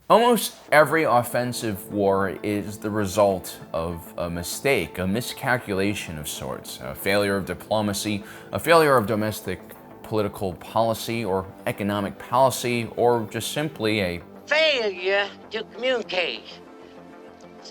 Almost every offensive war is the result of a mistake, a miscalculation of sorts, a failure of diplomacy, a failure of domestic political policy or economic policy, or just simply a failure to communicate.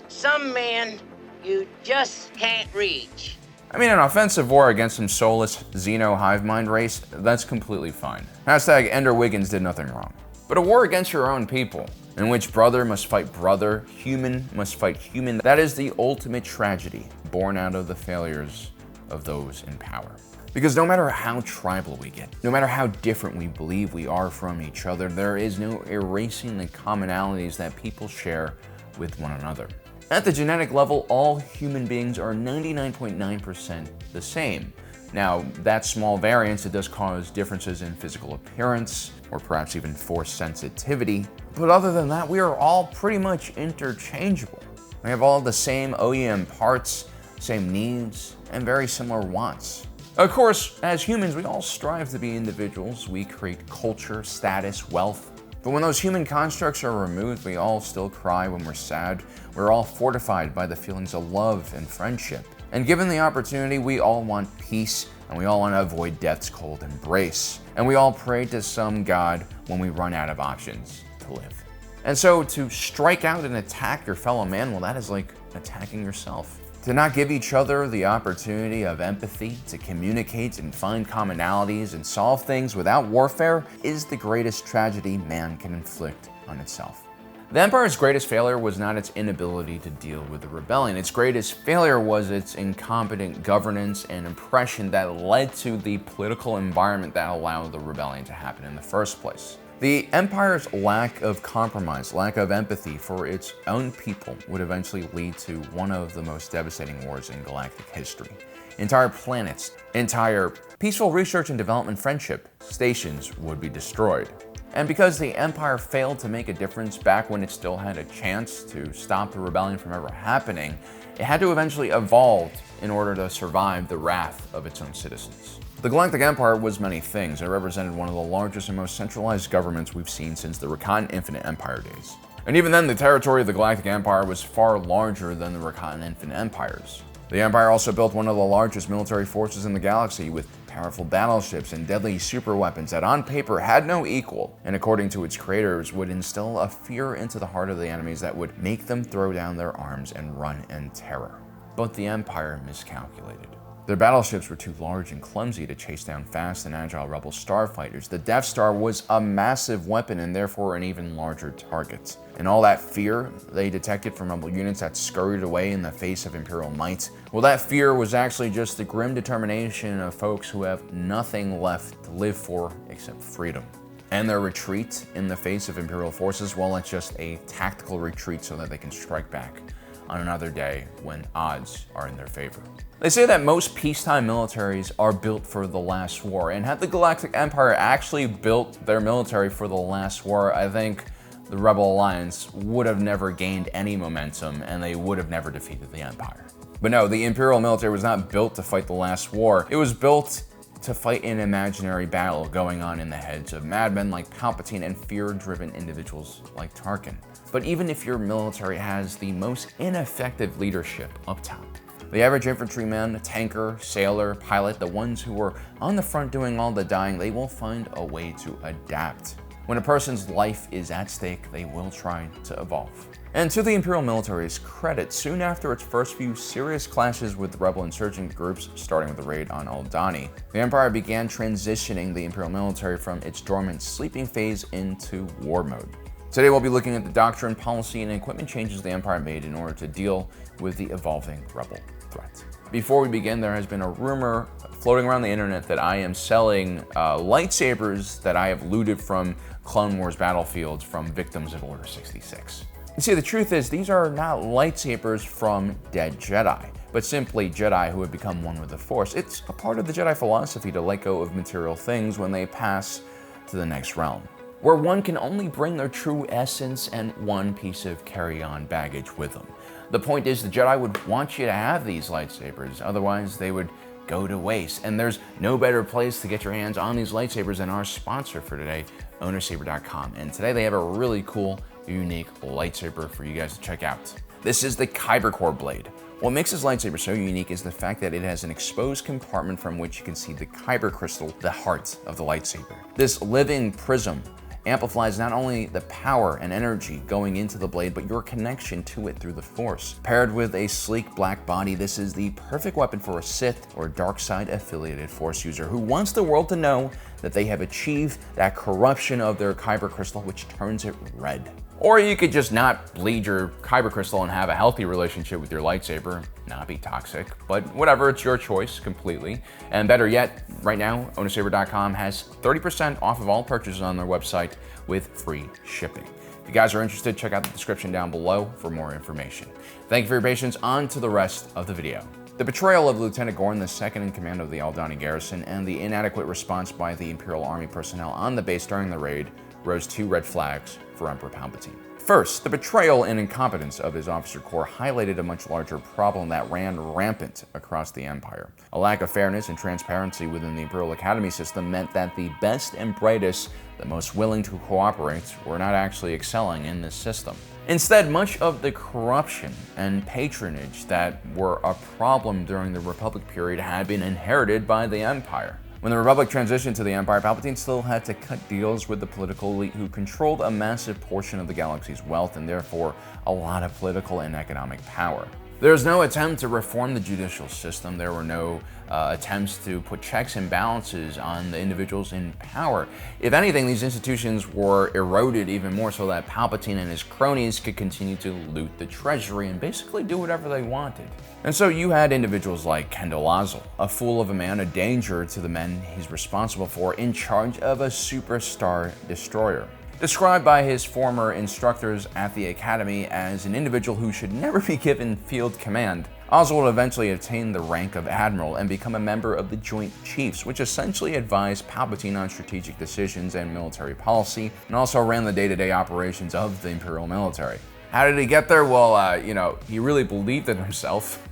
Some men you just can't reach. I mean, an offensive war against some soulless Xeno hive mind race, that's completely fine. Hashtag Ender Wiggins did nothing wrong. But a war against your own people, in which brother must fight brother, human must fight human, that is the ultimate tragedy born out of the failures of those in power. Because no matter how tribal we get, no matter how different we believe we are from each other, there is no erasing the commonalities that people share with one another. At the genetic level, all human beings are 99.9% the same. Now, that small variance, it does cause differences in physical appearance, or perhaps even force sensitivity. But other than that, we are all pretty much interchangeable. We have all the same OEM parts, same needs, and very similar wants. Of course, as humans, we all strive to be individuals. We create culture, status, wealth. But when those human constructs are removed, we all still cry when we're sad. We're all fortified by the feelings of love and friendship. And given the opportunity, we all want peace, and we all want to avoid death's cold embrace. And we all pray to some god when we run out of options to live. And so to strike out and attack your fellow man, well, that is like attacking yourself. To not give each other the opportunity of empathy, to communicate and find commonalities and solve things without warfare is the greatest tragedy man can inflict on itself. The Empire's greatest failure was not its inability to deal with the rebellion. Its greatest failure was its incompetent governance and oppression that led to the political environment that allowed the rebellion to happen in the first place. The Empire's lack of compromise, lack of empathy for its own people would eventually lead to one of the most devastating wars in galactic history. Entire planets, entire peaceful research and development friendship stations would be destroyed. And because the Empire failed to make a difference back when it still had a chance to stop the rebellion from ever happening, it had to eventually evolve in order to survive the wrath of its own citizens. The Galactic Empire was many things. It represented one of the largest and most centralized governments we've seen since the Rakatan Infinite Empire days. And even then, the territory of the Galactic Empire was far larger than the Rakatan Infinite Empires. The Empire also built one of the largest military forces in the galaxy, with powerful battleships and deadly superweapons that on paper had no equal, and according to its creators would instill a fear into the heart of the enemies that would make them throw down their arms and run in terror. But the Empire miscalculated. Their battleships were too large and clumsy to chase down fast and agile rebel starfighters. The Death Star was a massive weapon and therefore an even larger target. And all that fear they detected from rebel units that scurried away in the face of Imperial might, well, that fear was actually just the grim determination of folks who have nothing left to live for except freedom. And their retreat in the face of Imperial forces, well, it's just a tactical retreat so that they can strike back on another day when odds are in their favor. They say that most peacetime militaries are built for the last war, and had the Galactic Empire actually built their military for the last war, I think the Rebel Alliance would have never gained any momentum and they would have never defeated the Empire. But no, the Imperial military was not built to fight the last war. It was built to fight an imaginary battle going on in the heads of madmen like Palpatine and fear-driven individuals like Tarkin. But even if your military has the most ineffective leadership up top, the average infantryman, tanker, sailor, pilot, the ones who are on the front doing all the dying, they will find a way to adapt. When a person's life is at stake, they will try to evolve. And to the Imperial military's credit, soon after its first few serious clashes with rebel insurgent groups, starting with the raid on Aldhani, the Empire began transitioning the Imperial military from its dormant sleeping phase into war mode. Today we'll be looking at the doctrine, policy, and equipment changes the Empire made in order to deal with the evolving rebel threat. Before we begin, there has been a rumor floating around the internet that I am selling lightsabers that I have looted from Clone Wars battlefields from victims of Order 66. You see, the truth is, these are not lightsabers from dead Jedi, but simply Jedi who have become one with the Force. It's a part of the Jedi philosophy to let go of material things when they pass to the next realm, where one can only bring their true essence and one piece of carry-on baggage with them. The point is, the Jedi would want you to have these lightsabers, otherwise they would go to waste. And there's no better place to get your hands on these lightsabers than our sponsor for today, ownersaber.com. And today they have a really cool unique lightsaber for you guys to check out. This is the Kyber Core blade. What makes this lightsaber so unique is the fact that it has an exposed compartment from which you can see the Kyber crystal, the heart of the lightsaber. This living prism amplifies not only the power and energy going into the blade, but your connection to it through the Force. Paired with a sleek black body, this is the perfect weapon for a Sith or dark side affiliated Force user who wants the world to know that they have achieved that corruption of their Kyber crystal, which turns it red. Or you could just not bleed your Kyber crystal and have a healthy relationship with your lightsaber, not be toxic, but whatever, it's your choice completely. And better yet, right now, ownasaber.com has 30% off of all purchases on their website with free shipping. If you guys are interested, check out the description down below for more information. Thank you for your patience. On to the rest of the video. The betrayal of Lieutenant Gorn, the second in command of the Aldhani garrison, and the inadequate response by the Imperial Army personnel on the base during the raid rose 2 red flags for Emperor Palpatine. First, the betrayal and incompetence of his officer corps highlighted a much larger problem that ran rampant across the Empire. A lack of fairness and transparency within the Imperial Academy system meant that the best and brightest, the most willing to cooperate, were not actually excelling in this system. Instead, much of the corruption and patronage that were a problem during the Republic period had been inherited by the Empire. When the Republic transitioned to the Empire, Palpatine still had to cut deals with the political elite who controlled a massive portion of the galaxy's wealth and therefore a lot of political and economic power. There was no attempt to reform the judicial system. There were no attempts to put checks and balances on the individuals in power. If anything, these institutions were eroded even more so that Palpatine and his cronies could continue to loot the treasury and basically do whatever they wanted. And so you had individuals like Kendall Ozzel, a fool of a man, a danger to the men he's responsible for, in charge of a superstar destroyer. Described by his former instructors at the Academy as an individual who should never be given field command, Ozzel would eventually attain the rank of Admiral and become a member of the Joint Chiefs, which essentially advised Palpatine on strategic decisions and military policy, and also ran the day-to-day operations of the Imperial military. How did he get there? Well, he really believed in himself.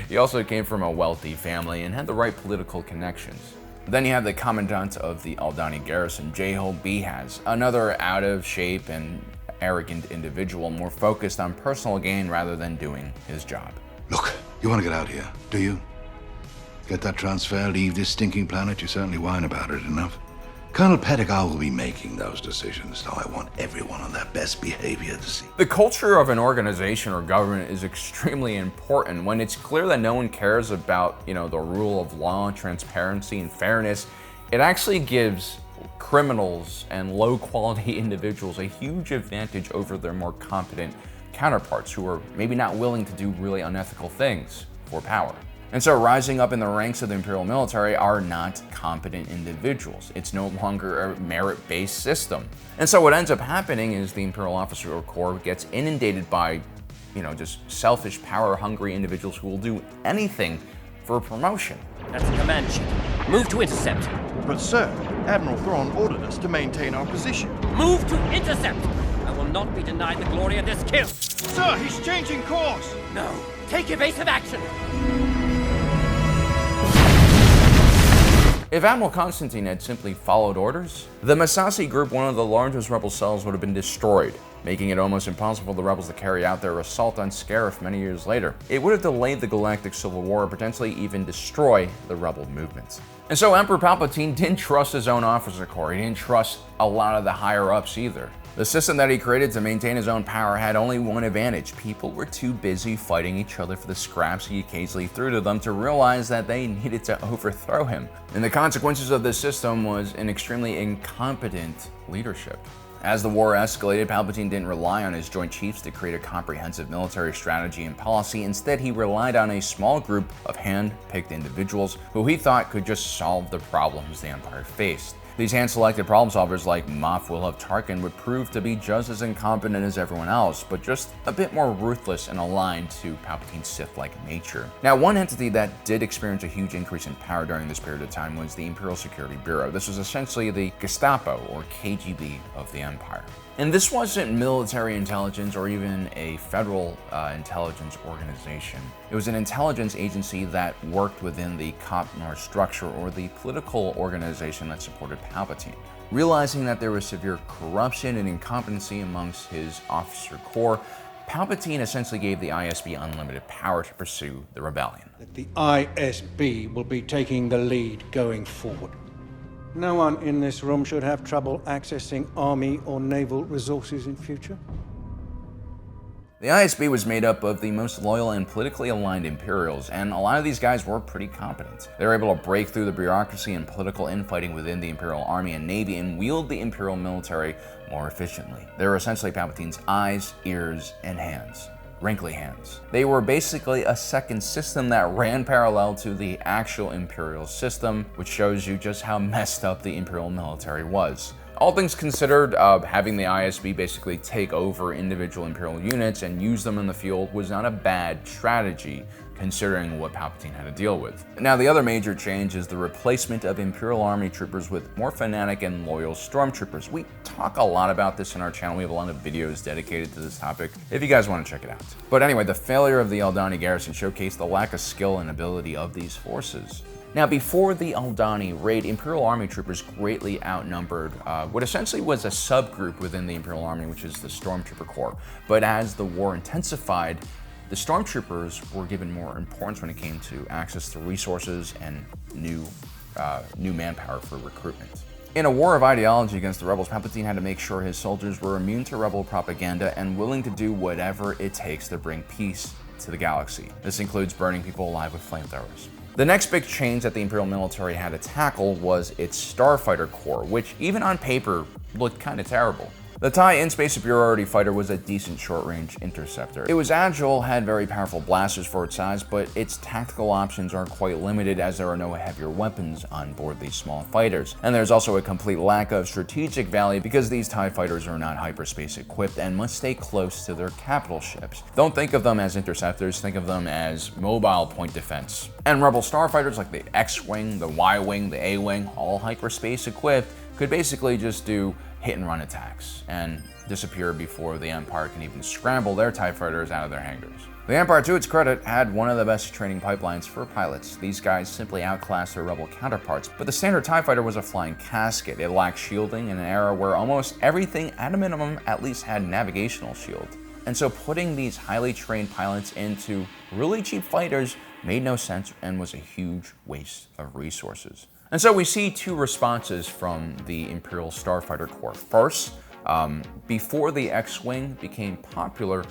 He also came from a wealthy family and had the right political connections. Then you have the Commandant of the Aldhani garrison, J-Ho Behaz, another out-of-shape and arrogant individual, more focused on personal gain rather than doing his job. Look, you want to get out of here, do you? Get that transfer, leave this stinking planet? You certainly whine about it enough. Colonel Pettigar will be making those decisions, so I want everyone on their best behavior to see. The culture of an organization or government is extremely important. When it's clear that no one cares about, the rule of law, transparency, and fairness, it actually gives criminals and low-quality individuals a huge advantage over their more competent counterparts who are maybe not willing to do really unethical things for power. And so rising up in the ranks of the Imperial military are not competent individuals. It's no longer a merit-based system. And so what ends up happening is the Imperial Officer Corps gets inundated by, just selfish, power-hungry individuals who will do anything for a promotion. That's the command chief. Move to intercept. But sir, Admiral Thrawn ordered us to maintain our position. Move to intercept! I will not be denied the glory of this kill. Sir, he's changing course! No. Take evasive action! If Admiral Constantine had simply followed orders, the Massassi group, one of the largest rebel cells, would have been destroyed, making it almost impossible for the rebels to carry out their assault on Scarif many years later. It would have delayed the Galactic Civil War, potentially even destroy the rebel movements. And so Emperor Palpatine didn't trust his own officer corps. He didn't trust a lot of the higher-ups either. The system that he created to maintain his own power had only one advantage. People were too busy fighting each other for the scraps he occasionally threw to them to realize that they needed to overthrow him. And the consequences of this system was an extremely incompetent leadership. As the war escalated, Palpatine didn't rely on his Joint Chiefs to create a comprehensive military strategy and policy. Instead, he relied on a small group of hand-picked individuals who he thought could just solve the problems the Empire faced. These hand-selected problem solvers like Moff Wilhuv Tarkin would prove to be just as incompetent as everyone else, but just a bit more ruthless and aligned to Palpatine's Sith-like nature. Now, one entity that did experience a huge increase in power during this period of time was the Imperial Security Bureau. This was essentially the Gestapo, or KGB, of the Empire. And this wasn't military intelligence or even a federal intelligence organization. It was an intelligence agency that worked within the Cop North structure, or the political organization that supported Palpatine. Realizing that there was severe corruption and incompetency amongst his officer corps, Palpatine essentially gave the ISB unlimited power to pursue the rebellion. The ISB will be taking the lead going forward. No one in this room should have trouble accessing army or naval resources in future. The ISB was made up of the most loyal and politically aligned Imperials, and a lot of these guys were pretty competent. They were able to break through the bureaucracy and political infighting within the Imperial Army and Navy and wield the Imperial military more efficiently. They were essentially Palpatine's eyes, ears, and hands. Wrinkly hands. They were basically a second system that ran parallel to the actual Imperial system, which shows you just how messed up the Imperial military was. All things considered, having the ISB basically take over individual Imperial units and use them in the field was not a bad strategy, considering what Palpatine had to deal with. Now, the other major change is the replacement of Imperial Army troopers with more fanatic and loyal stormtroopers. We talk a lot about this in our channel. We have a lot of videos dedicated to this topic, if you guys want to check it out. But anyway, the failure of the Aldhani garrison showcased the lack of skill and ability of these forces. Now, before the Aldhani raid, Imperial Army troopers greatly outnumbered what essentially was a subgroup within the Imperial Army, which is the Stormtrooper Corps. But as the war intensified, the Stormtroopers were given more importance when it came to access to resources and new manpower for recruitment. In a war of ideology against the rebels, Palpatine had to make sure his soldiers were immune to rebel propaganda and willing to do whatever it takes to bring peace to the galaxy. This includes burning people alive with flamethrowers. The next big change that the Imperial military had to tackle was its Starfighter Corps, which even on paper looked kind of terrible. The TIE In-Space Superiority Fighter was a decent short-range interceptor. It was agile, had very powerful blasters for its size, but its tactical options are quite limited as there are no heavier weapons on board these small fighters. And there's also a complete lack of strategic value because these TIE fighters are not hyperspace equipped and must stay close to their capital ships. Don't think of them as interceptors, think of them as mobile point defense. And Rebel starfighters like the X-Wing, the Y-Wing, the A-Wing, all hyperspace equipped, could basically just do hit-and-run attacks and disappear before the Empire can even scramble their TIE fighters out of their hangars. The Empire, to its credit, had one of the best training pipelines for pilots. These guys simply outclassed their rebel counterparts, but the standard TIE fighter was a flying casket. It lacked shielding in an era where almost everything, at a minimum, at least had navigational shield. And so putting these highly trained pilots into really cheap fighters made no sense and was a huge waste of resources. And so we see two responses from the Imperial Starfighter Corps. First, before the X-Wing became popular,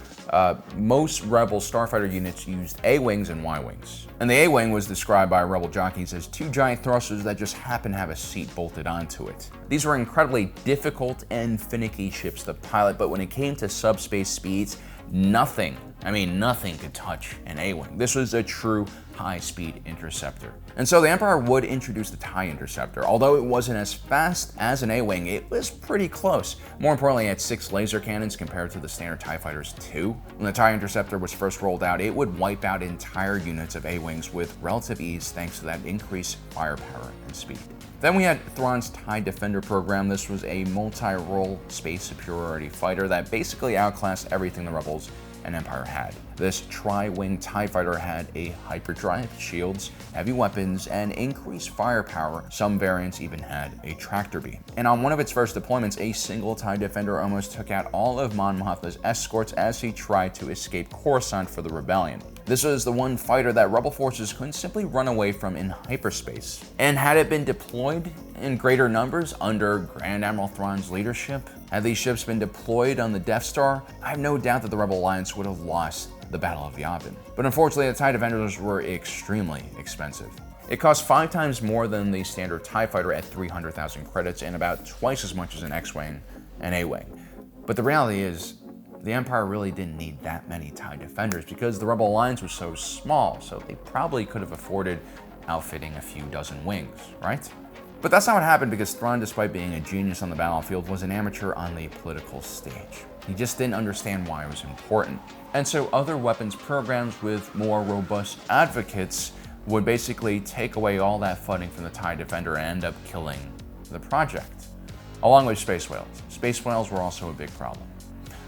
most Rebel Starfighter units used A-Wings and Y-Wings. And the A-Wing was described by Rebel jockeys as two giant thrusters that just happened to have a seat bolted onto it. These were incredibly difficult and finicky ships to pilot, but when it came to subspace speeds, nothing could touch an A-Wing. This was a true high-speed interceptor. And so the Empire would introduce the TIE Interceptor. Although it wasn't as fast as an A-Wing, it was pretty close. More importantly, it had 6 laser cannons compared to the standard TIE Fighter's 2. When the TIE Interceptor was first rolled out, it would wipe out entire units of A-Wings with relative ease thanks to that increased firepower and speed. Then we had Thrawn's TIE Defender program. This was a multi-role space superiority fighter that basically outclassed everything the Rebels and Empire had. This tri-wing TIE fighter had a hyperdrive, shields, heavy weapons, and increased firepower. Some variants even had a tractor beam. And on one of its first deployments, a single TIE Defender almost took out all of Mon Mothma's escorts as he tried to escape Coruscant for the rebellion. This was the one fighter that Rebel forces couldn't simply run away from in hyperspace. And had it been deployed in greater numbers under Grand Admiral Thrawn's leadership, had these ships been deployed on the Death Star, I have no doubt that the Rebel Alliance would have lost the Battle of Yavin. But unfortunately, the TIE Defenders were extremely expensive. It cost 5 times more than the standard TIE Fighter at 300,000 credits and about twice as much as an X-Wing and A-Wing. But the reality is, the Empire really didn't need that many TIE Defenders because the Rebel Alliance was so small, so they probably could have afforded outfitting a few dozen wings, right? But that's not what happened because Thrawn, despite being a genius on the battlefield, was an amateur on the political stage. He just didn't understand why it was important. And so other weapons programs with more robust advocates would basically take away all that funding from the TIE Defender and end up killing the project, along with space whales. Space whales were also a big problem.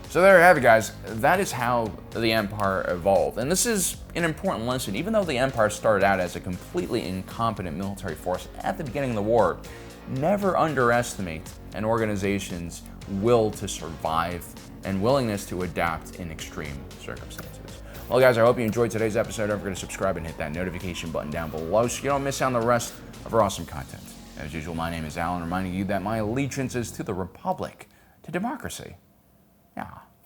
So there you have it, guys. That is how the Empire evolved. And this is an important lesson. Even though the Empire started out as a completely incompetent military force at the beginning of the war, never underestimate an organization's will to survive and willingness to adapt in extreme circumstances. Well, guys, I hope you enjoyed today's episode. Don't forget to subscribe and hit that notification button down below so you don't miss out on the rest of our awesome content. As usual, my name is Alan, reminding you that my allegiance is to the Republic, to democracy. Yeah.